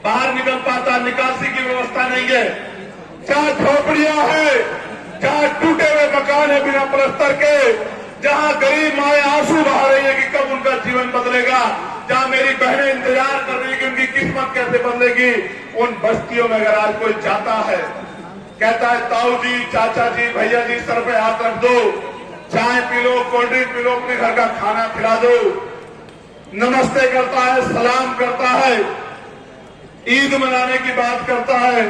बाहर निकल पाता, निकासी की व्यवस्था नहीं है, जहां झोपड़ियां है, जहां टूटे हुए मकान है बिना प्लस्तर के, जहां गरीब माए आंसू बहा रही है कि कब उनका जीवन बदलेगा, जहां मेरी बहनें इंतजार कर रही है कि उनकी किस्मत कैसे बदलेगी, उन बस्तियों में अगर आज कोई जाता है, कहता है ताऊ जी, चाचा जी, भैया जी, सर पे हाथ रख दो, चाय P low, cold drink P low, अपने घर का खाना खिला दो, नमस्ते करता है, सलाम करता है, ईद मनाने की बात करता है,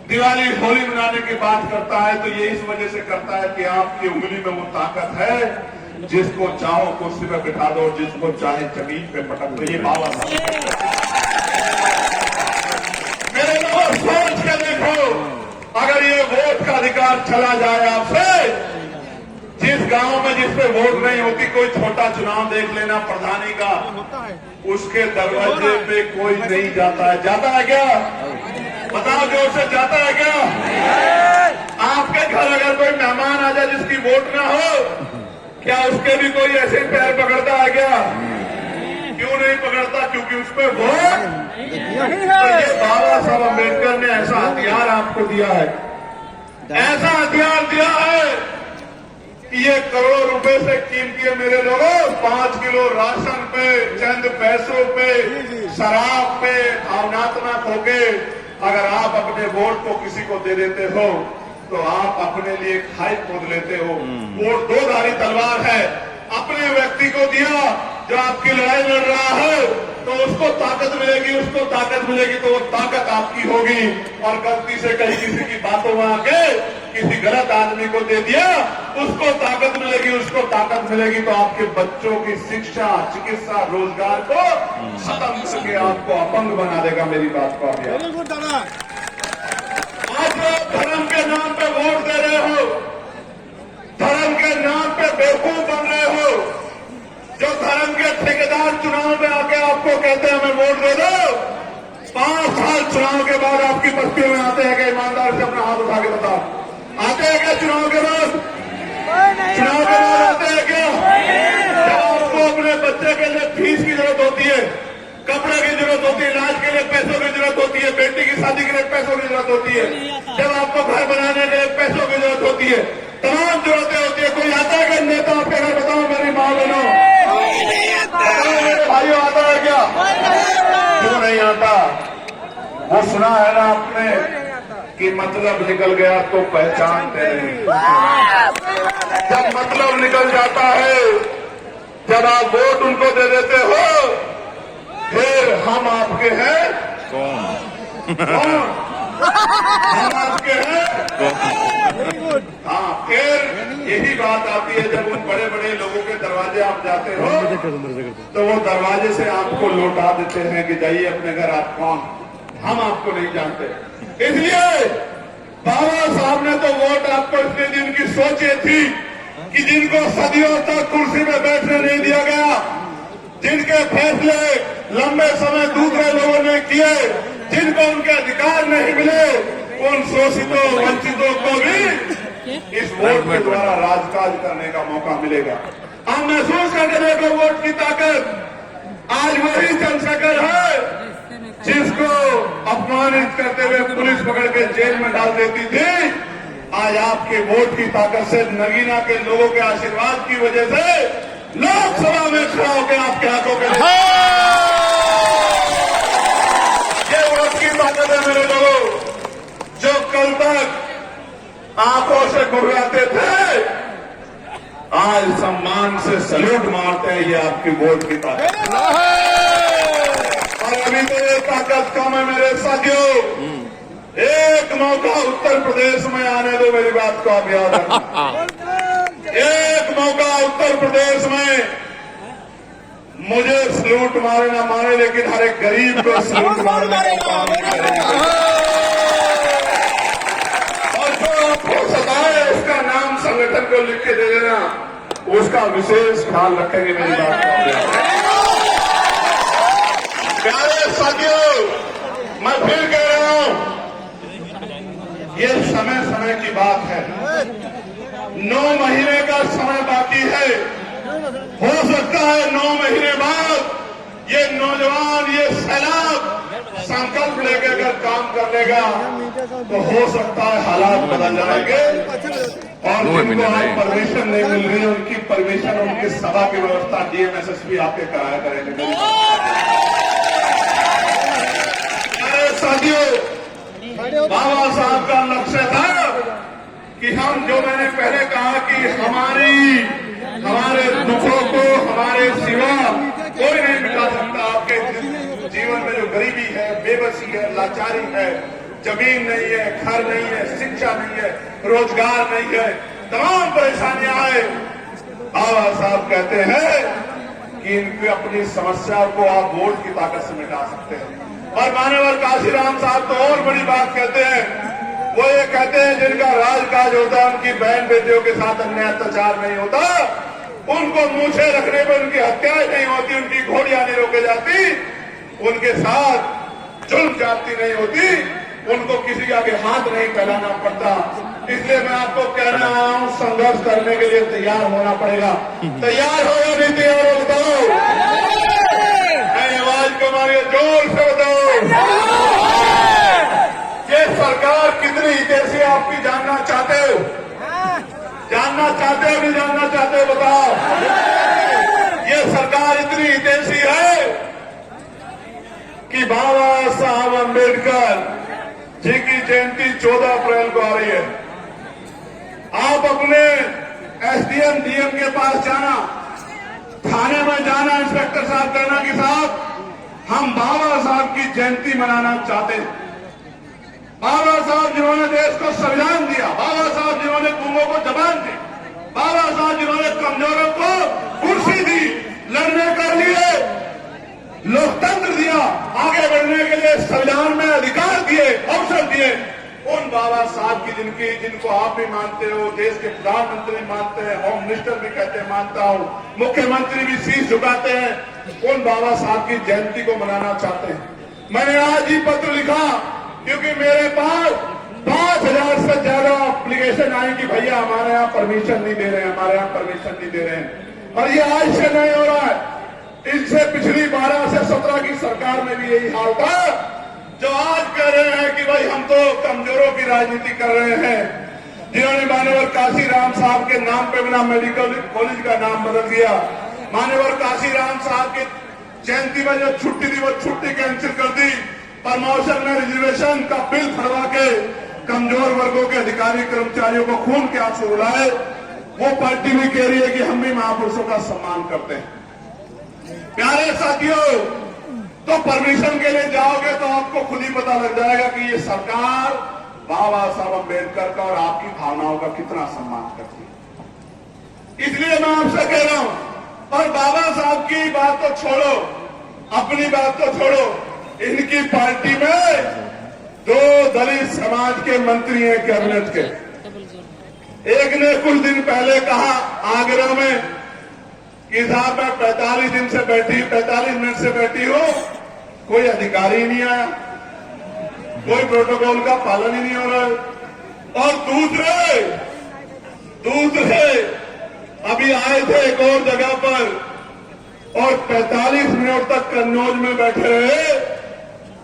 दिवाली होली मनाने की बात करता है, तो ये इस वजह से करता है कि आपकी उंगली में वो ताकत है, जिसको चाहो कुर्सी पे बिठा दो, जिसको चाहे जमीन पे पटक दो। ये बाबा साहब मेरे लोगों सोच के देखो, अगर ये वोट का अधिकार चला जाए आपसे, जिस गांव में जिसपे वोट नहीं होती, कोई छोटा चुनाव देख लेना प्रधानी का, उसके दरवाजे पे कोई नहीं जाता है। जाता है क्या? बताओ जोर से, जाता है क्या? आपके घर अगर कोई मेहमान आ जाए जिसकी वोट ना हो, क्या उसके भी कोई ऐसे ही पैर पकड़ता है क्या? क्यों नहीं पकड़ता? क्योंकि उस पर वोट नहीं है। तो ये बाबा साहब अम्बेडकर ने ऐसा हथियार आपको दिया है, ऐसा हथियार दिया है कि ये करोड़ों रुपए से कीमती है मेरे लोगों, 5 किलो राशन पे, चंद पैसों पे, शराब पे भावनात्मक होके अगर आप अपने वोट को किसी को दे देते हो, तो आप अपने लिए खाई खोद लेते हो। वोट दो धारी तलवार है। अपने व्यक्ति को दिया जो आपकी लड़ाई लड़ रहा है, तो उसको ताकत मिलेगी, उसको ताकत मिलेगी, तो वो ताकत आपकी होगी। और गलती से कहीं किसी की बातों में आके किसी गलत आदमी को दे दिया, उसको ताकत मिलेगी, उसको ताकत मिलेगी, तो आपके बच्चों की शिक्षा, चिकित्सा, रोजगार को खत्म करके आपको अपंग बना देगा। मेरी बात को आप आज धर्म के नाम पे वोट दे रहे हो, धर्म के नाम पे बेवकूफ बन रहे हो, जो धर्म के ठेकेदार चुनाव में आके आपको कहते हैं हमें वोट दे दो, 5 साल चुनाव के बाद आपकी बस्तियों में आते हैं कि ईमानदार से अपना हाथ उठा के बताओ, आते हैं क्या चुनाव के बाद? चुनाव के बाद आते हैं क्या? जब आपको अपने बच्चे के लिए फीस की जरूरत होती है, कपड़े की जरूरत होती है, इलाज के लिए पैसों की जरूरत होती है, बेटी की शादी के लिए पैसों की जरूरत होती है, जब आपको घर बनाने के लिए पैसों की जरूरत होती है, तमाम जरूरतें होती है, कोई आता है क्या नेता आपके घर? बताओ मेरी माँ बहनों, मेरे भाइयों, आता है क्या? क्यों नहीं आता? वो सुना है ना आपने कि मतलब निकल गया तो पहचानते नहीं। जब मतलब निकल जाता है, जब आप वोट उनको दे देते हो, फिर हम आपके हैं कौन? हम आपके हैं हाँ। फिर यही बात आती है जब उन बड़े बड़े लोगों के दरवाजे आप जाते हो, तो वो दरवाजे से आपको लौटा देते हैं कि जाइए अपने घर, आप कौन? हम आपको नहीं जानते। इसलिए बाबा साहब ने तो वोट आपको इसलिए, जिनकी सोच ये थी कि जिनको सदियों तक कुर्सी में बैठने नहीं दिया गया, जिनके फैसले लंबे समय दूसरे लोगों ने किए, जिनको उनके अधिकार नहीं मिले, उन शोषितों, वंचितों को भी इस वोट के द्वारा राजकाज करने का मौका मिलेगा। आप महसूस करके देखो वोट की ताकत। आज वही चंद्रशेखर है जिसको अपमानित करते हुए पुलिस पकड़ के जेल में डाल देती थी, आज आपके वोट की ताकत से, नगीना के लोगों के आशीर्वाद की वजह से लोकसभा में खड़ा होकर आपके हाथों के लिए ये वोट की ताकत है मेरे लोगों। जो कल तक आंखों से घुर्राते थे, आज सम्मान से सल्यूट मारते हैं। ये आपकी वोट की ताकत। और अभी तो ये ताकत कम है मेरे साथियों। एक मौका उत्तर प्रदेश में आने दो, मेरी बात को आप याद रखना। एक मौका उत्तर प्रदेश में, मुझे सल्यूट मारे ना मारे, लेकिन हर एक गरीब को सल्यूट मारने का काम करेंगे। और जो आपको सताए उसका नाम संगठन को लिख के दे देना, उसका विशेष ख्याल रखेंगे। मेरी बात को प्यारे साथियों, मैं फिर कह रहा हूं, ये समय की बात है। 9 महीने का समय बाकी है। हो सकता है 9 महीने बाद ये नौजवान, ये सैलाब संकल्प लेके अगर काम कर लेगा तो हो सकता है हालात बदल जाएंगे। और जिनको आज परमिशन नहीं मिल रही, उनकी परमिशन, उनकी सभा की व्यवस्था डीएमएसएसपी आपके कराया करेंगे। अरे साथियों, बाबा साहब का लक्ष्य था कि हम, जो मैंने पहले कहा कि हमारे दुखों को हमारे सिवा कोई नहीं मिटा सकता। आपके जीवन में जो गरीबी है, बेबसी है, लाचारी है, जमीन नहीं है, घर नहीं है, शिक्षा नहीं है, रोजगार नहीं है, तमाम परेशानियां हैं, बाबा साहब कहते हैं कि इनकी अपनी समस्या को आप वोट की ताकत से मिटा सकते हैं। और मान्यवर काशीराम साहब तो और बड़ी बात कहते हैं, वो ये कहते हैं जिनका राजकाज होता है, उनकी बहन बेटियों के साथ अन्याय अत्याचार नहीं होता, उनको मूछे रखने पर उनकी हत्याएं नहीं होती, उनकी घोड़ियां नहीं रोके जाती, उनके साथ जुल्म जाती नहीं होती, उनको किसी के आगे हाथ नहीं फैलाना पड़ता। इसलिए मैं आपको कहना आया हूं, संघर्ष करने के लिए तैयार होना पड़ेगा। तैयार हो या नहीं तैयार हो, बताओ। मैं आवाज को मारिए, जोर से बताओ। ये सरकार कितनी हितैषी है आपकी जानना चाहते हो? जानना चाहते हो नहीं जानना चाहते हो, बताओ। ये सरकार इतनी हितैषी है कि बाबा साहब अम्बेडकर जी की जयंती 14 अप्रैल को आ रही है। आप अपने एसडीएम डीएम के पास जाना, थाने में जाना, इंस्पेक्टर साहब कहना कि साहब हम बाबा साहब की जयंती मनाना चाहते हैं। बाबा साहब जिन्होंने देश को संविधान दिया, बाबा साहब जिन्होंने गूंगों को जबान दी, बाबा साहब जिन्होंने कमजोरों को कुर्सी दी, लड़ने के लिए लोकतंत्र दिया, आगे बढ़ने के लिए संविधान में अधिकार दिए, अवसर दिए, उन बाबा साहब की जिनको आप भी मानते हो, देश के प्रधानमंत्री मानते हैं, होम मिनिस्टर भी कहते हैं मानता हूं, मुख्यमंत्री भी शीश झुकाते हैं, उन बाबा साहब की जयंती को मनाना चाहते हैं। मैंने आज ही पत्र लिखा क्योंकि मेरे पास 5000 से ज्यादा एप्लीकेशन आई कि भैया हमारे यहाँ परमिशन नहीं दे रहे हैं, हमारे यहाँ परमिशन नहीं दे रहे हैं। और ये आज से नहीं हो रहा है, इनसे पिछली 12 से 17 की सरकार में भी यही हाल था। जो आज कह रहे हैं कि भाई हम तो कमजोरों की राजनीति कर रहे हैं, जिन्होंने मान्यवर काशीराम साहब के नाम पे बिना मेडिकल कॉलेज का नाम बदल दिया, मान्यवर काशीराम साहब की जयंती में जो छुट्टी थी वो छुट्टी कैंसिल कर दी, प्रमोशन में रिजर्वेशन का बिल फड़वा के कमजोर वर्गों के अधिकारी कर्मचारियों को खून के आंसू रुलाए। वो पार्टी भी कह रही है कि हम भी महापुरुषों का सम्मान करते हैं। प्यारे साथियों, तो परमिशन के लिए जाओगे तो आपको खुद ही पता लग जाएगा कि ये सरकार बाबा साहब अम्बेडकर का और आपकी भावनाओं का कितना सम्मान करती है। इसलिए मैं आपसे कह रहा हूं, पर बाबा साहब की बात तो छोड़ो, अपनी बात तो छोड़ो, इनकी पार्टी में 2 दलित समाज के मंत्री हैं कैबिनेट के। एक ने कुछ दिन पहले कहा आगरा में कि साहब मैं 45 मिनट से बैठी हूं, कोई अधिकारी नहीं आया, कोई प्रोटोकॉल का पालन ही नहीं हो रहा है। और दूसरे अभी आए थे एक और जगह पर और 45 मिनट तक कन्नौज में बैठे रहे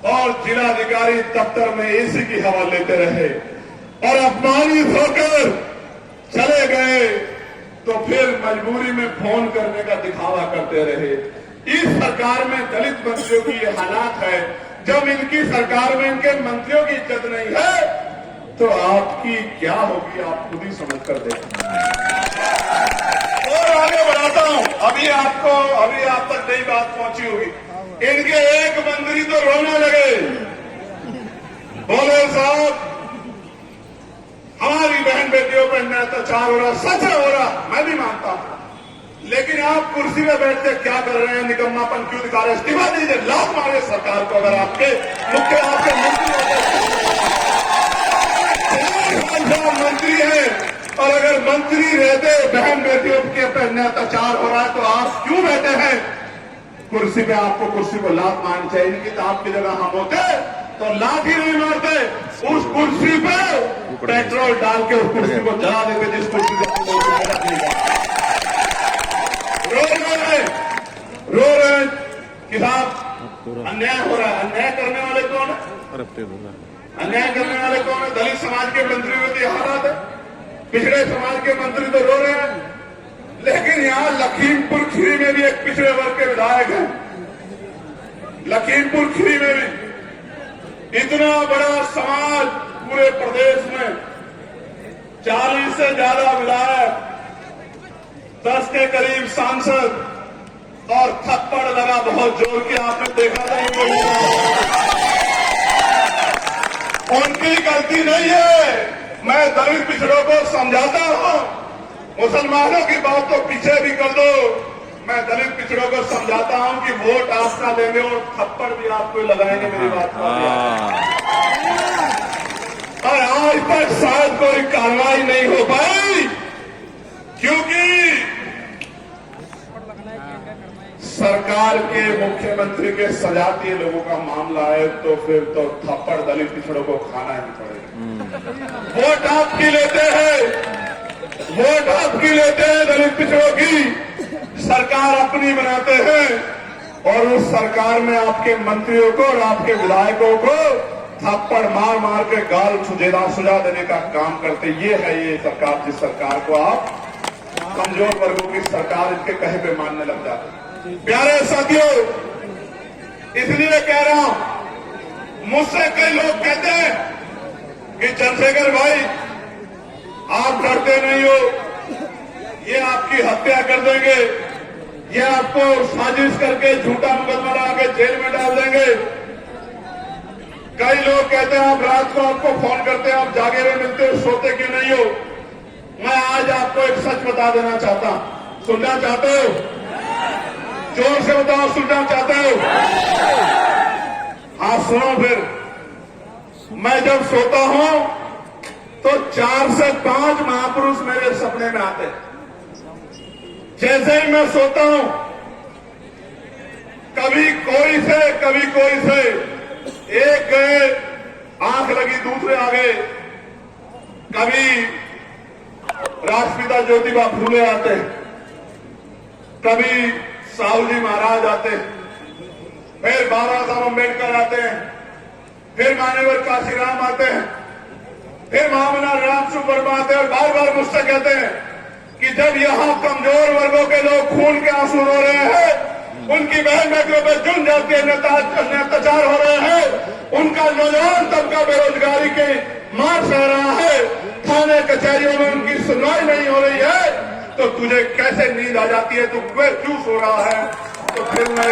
और जिलाधिकारी दफ्तर में एसी की हवा लेते रहे और अपमानित होकर चले गए, तो फिर मजबूरी में फोन करने का दिखावा करते रहे। इस सरकार में दलित मंत्रियों की ये हालात है। जब इनकी सरकार में इनके मंत्रियों की इज्जत नहीं है तो आपकी क्या होगी, आप खुद ही समझ कर देखें। और आगे बढ़ाता हूं, अभी आप तक नई बात पहुंची होगी। इनके एक मंत्री तो रोने लगे, बोले साहब हमारी बहन बेटियों पर अन्याय अत्याचार हो रहा, सच हो रहा, मैं भी मानता हूं, लेकिन आप कुर्सी में बैठ के क्या कर रहे हैं, निकम्मापन क्यों दिखा रहे हैं? इस्तीफा दीजिए, लात मारे सरकार को। अगर आपके मंत्री हैं और अगर मंत्री रहते बहन बेटियों के पर अन्याय अत्याचार हो रहा है तो आप क्यों बैठे हैं कुर्सी पे? आपको कुर्सी को लात मारनी चाहिए। इनकी तो आपकी जगह हम होते तो लाठी नहीं मारते, उस कुर्सी पे पेट्रोल डाल के उस कुर्सी को जला देते जिस कुर्सी को रो रहे कि साहब अन्याय हो रहा है। अन्याय करने वाले कौन है? अन्याय करने वाले कौन है? दलित समाज के मंत्री को तो हालात है, पिछड़े समाज के मंत्री तो रो रहे हैं, लेकिन यहां लखीमपुर खीरी में भी एक पिछड़े वर्ग के विधायक हैं। लखीमपुर खीरी में भी इतना बड़ा समाज पूरे प्रदेश में 40 से ज्यादा विधायक, 10 के करीब सांसद, और थप्पड़ लगा बहुत जोर के, आपने देखा नहीं। उनकी गलती नहीं है। मैं दलित पिछड़ों को समझाता हूं, मुसलमानों की बात तो पीछे भी कर दो, मैं दलित पिछड़ों को समझाता हूं कि वोट आपका लेंगे और थप्पड़ भी आपको लगाएंगे, मेरी बात को। और आज तक शायद कोई कार्रवाई नहीं हो पाई, क्योंकि सरकार के मुख्यमंत्री के सजातीय लोगों का मामला है, तो फिर तो थप्पड़ दलित पिछड़ों को खाना ही पड़ेगा। वोट आपकी लेते हैं, वोट आपकी लेते हैं दलित पिछड़ों की, सरकार अपनी बनाते हैं और उस सरकार में आपके मंत्रियों को और आपके विधायकों को थप्पड़ मार मार के गाल सुझा देने का काम करते। ये है ये सरकार, जिस सरकार को आप कमजोर वर्गों की सरकार इनके कहे पे मानने लग जाते। प्यारे साथियों, इसलिए कह रहा हूं, मुझसे कई लोग कहते हैं कि चंद्रशेखर भाई आप डरते नहीं हो, ये आपकी हत्या कर देंगे, ये आपको साजिश करके झूठा मुकदमा लगा के जेल में डाल देंगे। कई लोग कहते हैं आप रात को आपको फोन करते हैं, आप जागे हुए मिलते हो, सोते क्यों नहीं हो। मैं आज आपको एक सच बता देना चाहता हूं, सुनना चाहते हो? जोर से बताओ, सुनना चाहते हो? हाँ सुनो फिर। मैं जब सोता हूं तो 4 से 5 महापुरुष मेरे सपने में आते हैं। जैसे ही मैं सोता हूं, कभी कोई से कभी कोई से, एक गए आंख लगी दूसरे आ गए, कभी राष्ट्रपिता ज्योतिबा फूले आते हैं, कभी साहू जी महाराज आते हैं, फिर बाबा साहब अम्बेडकर आते हैं, फिर मान्यवर काशीराम आते हैं, फिर महामना राम सुब्बा आते हैं और बार बार मुझसे कहते हैं कि जब यहां कमजोर वर्गों के लोग खून के आंसू रो रहे हैं, उनकी बहन बेटियों पर जुन जाति अत्याचार हो रहे हैं, उनका नौजवान तबका बेरोजगारी के मार सह रहा है, थाने कचहरियों में उनकी सुनवाई नहीं हो रही है, तो तुझे कैसे नींद आ जाती है? तू क्यों सो रहा है? तो फिर मैं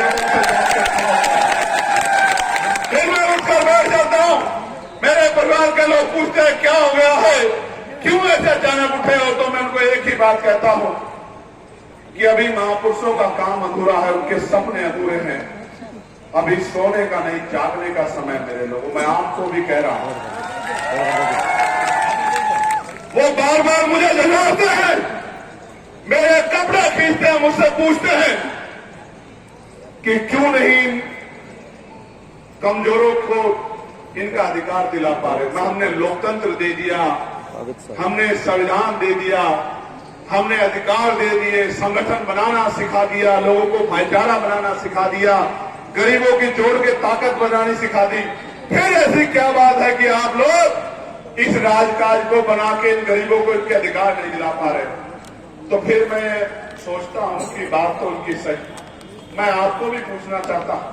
उठकर बैठ जाता हूं। मेरे परिवार के लोग पूछते हैं क्या हो गया है, क्यों ऐसे अचानक उठे हो? तो मैं उनको एक ही बात कहता हूं कि अभी महापुरुषों का काम अधूरा है, उनके सपने अधूरे हैं, अभी सोने का नहीं जागने का समय मेरे लोगों। मैं आपको भी कह रहा हूं, वो बार बार मुझे जगाते हैं, मेरे कपड़े खींचते हैं, मुझसे पूछते हैं कि क्यों नहीं कमजोरों को इनका अधिकार दिला पा रहे। मैं हमने लोकतंत्र दे दिया, हमने संविधान दे दिया, हमने अधिकार दे दिए, संगठन बनाना सिखा दिया, लोगों को भाईचारा बनाना सिखा दिया, गरीबों की जोड़ के ताकत बनानी सिखा दी। फिर ऐसी क्या बात है कि आप लोग इस राजकाज को बना के इन गरीबों को इनके अधिकार नहीं दिला पा रहे? तो फिर मैं सोचता हूं कि बात तो उनकी सही। मैं आपको भी पूछना चाहता हूं,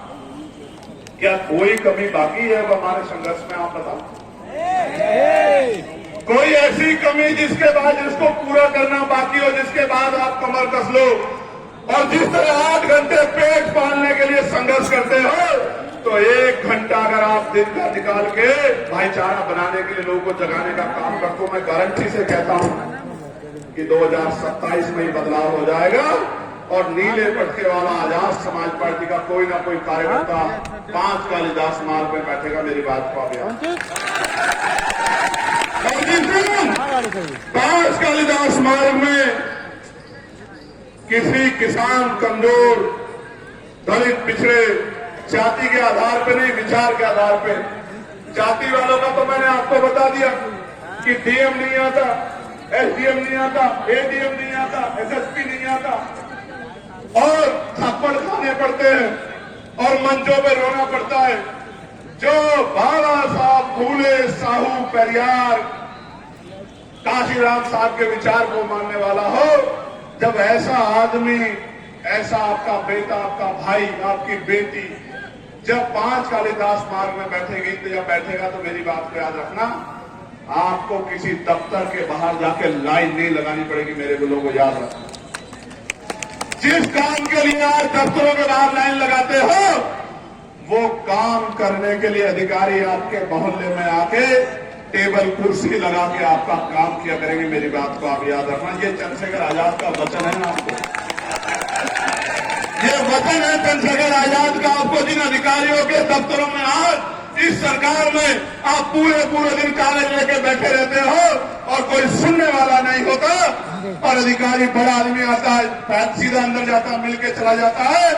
क्या कोई कमी बाकी है अब हमारे संघर्ष में? आप बताओ, कोई ऐसी कमी जिसके बाद जिसको पूरा करना बाकी हो, जिसके बाद आप कमर कस लो? और जिस तरह 8 घंटे पेट पालने के लिए संघर्ष करते हो, तो 1 घंटा अगर आप दिन का निकाल के भाईचारा बनाने के लिए लोगों को जगाने का काम करते हो, मैं गारंटी से कहता हूं कि 2027 में ही बदलाव हो जाएगा और नीले पटके वाला आजाद समाज पार्टी का कोई ना कोई कार्यकर्ता 5 कालिदास मार्ग में बैठेगा। मेरी बात को आप याद 5 कालिदास मार्ग में किसी किसान, कमजोर, दलित, पिछड़े, जाति के आधार पे नहीं, विचार के आधार पे। जाति वालों का तो मैंने आपको बता दिया कि डीएम नहीं आता, एसडीएम नहीं आता, एडीएम नहीं आता, एसएसपी नहीं आता, और थप्पड़ खाने पड़ते हैं और मंचों पे रोना पड़ता है। जो बाबा फूले, साहू, पेरियार, काशीराम साहब के विचार को मानने वाला हो, जब ऐसा आदमी, ऐसा आपका बेटा, आपका भाई, आपकी बेटी जब 5 कालिदास मार्ग में बैठेगी तो जब बैठेगा तो मेरी बात को याद रखना, आपको किसी दफ्तर के बाहर जाके लाइन नहीं लगानी पड़ेगी। मेरे लोगों को याद रखना, जिस काम के लिए आज दफ्तरों के बाहर लाइन लगाते हो, वो काम करने के लिए अधिकारी आपके मोहल्ले में आके टेबल कुर्सी लगा के आपका काम किया करेंगे। मेरी बात को आप याद रखना। ये चंद्रशेखर आजाद का वचन है ना आपको, ये वचन है चंद्रशेखर आजाद का आपको। जिन अधिकारियों के दफ्तरों में आज इस सरकार में आप पूरे दिन कागज लेके बैठे रहते हो और कोई सुनने वाला नहीं होता, और अधिकारी बड़ा आदमी आता है, सीधा अंदर जाता, मिलके चला जाता है,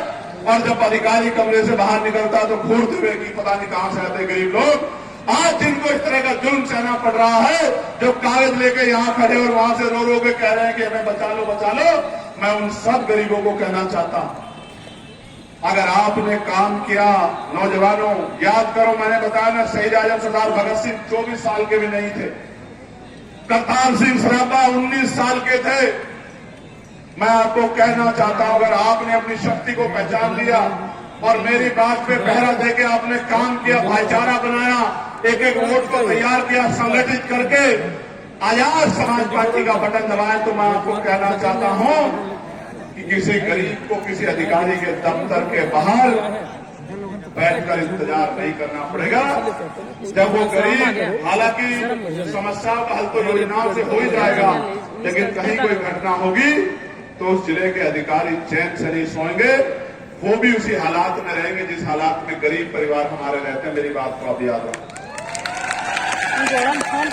और जब अधिकारी कमरे से बाहर निकलता तो घूरते हुए कि पता नहीं कहां से आते गरीब लोग। आज जिनको इस तरह का जुल्म सहना पड़ रहा है, जो कागज लेके यहां खड़े और वहां से रो रो के कह रहे हैं कि हमें बचा लो बचा लो, मैं उन सब गरीबों को कहना चाहता हूं, अगर आपने काम किया, नौजवानों याद करो, मैंने बताया ना, शहीद आजम सरदार भगत सिंह 24 साल के भी नहीं थे, करतार सिंह सराभा 19 साल के थे। मैं आपको कहना चाहता हूं, अगर आपने अपनी शक्ति को पहचान लिया और मेरी बात पे पहरा देके आपने काम किया, भाईचारा बनाया, एक एक वोट को तैयार किया, संगठित करके आजाद समाज पार्टी का बटन दबाया, तो मैं आपको कहना चाहता हूं कि किसी गरीब को किसी अधिकारी के दफ्तर के बाहर बैठकर इंतजार नहीं करना पड़ेगा। जब वो गरीब, हालांकि समस्याओं का हल तो योजनाओं से हो ही जाएगा, लेकिन कहीं कोई घटना होगी तो उस जिले के अधिकारी चैन से नहीं सोएंगे, वो भी उसी हालात में रहेंगे जिस हालात में गरीब परिवार हमारे रहते हैं। मेरी बात को आप याद रखें।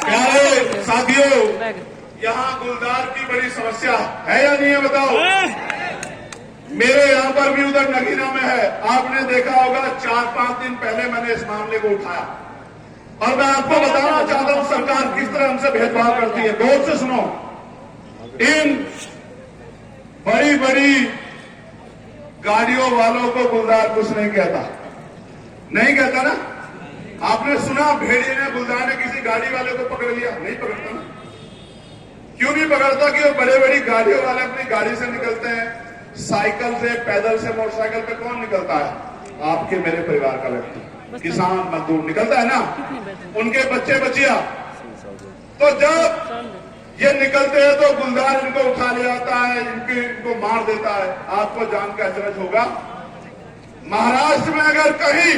प्यारे साथियों, यहाँ गुलदार की बड़ी समस्या है या नहीं है बताओ? मेरे यहाँ पर भी उधर नगीना में है। आपने देखा होगा 4-5 दिन पहले मैंने इस मामले को उठाया, और मैं आपको बताना चाहता हूं सरकार किस तरह हमसे भेदभाव करती है। गौर से सुनो, इन बड़ी बड़ी गाड़ियों वालों को गुलदार कुछ नहीं कहता, नहीं कहता ना। आपने सुना भेड़िए ने, गुलदार ने किसी गाड़ी वाले को पकड़ लिया? नहीं पकड़ता ना। क्यों नहीं पकड़ता? कि वो बड़े बड़ी गाड़ियों वाले अपनी गाड़ी से निकलते हैं, साइकिल से, पैदल से, मोटरसाइकिल पे कौन निकलता है? आपके मेरे परिवार का व्यक्ति, किसान मजदूर निकलता है ना, उनके बच्चे बच्चियां। तो जब ये निकलते हैं तो गुलदार इनको उठा ले जाता है, इनको मार देता है। आपको जानकर अचरज होगा, महाराष्ट्र में अगर कहीं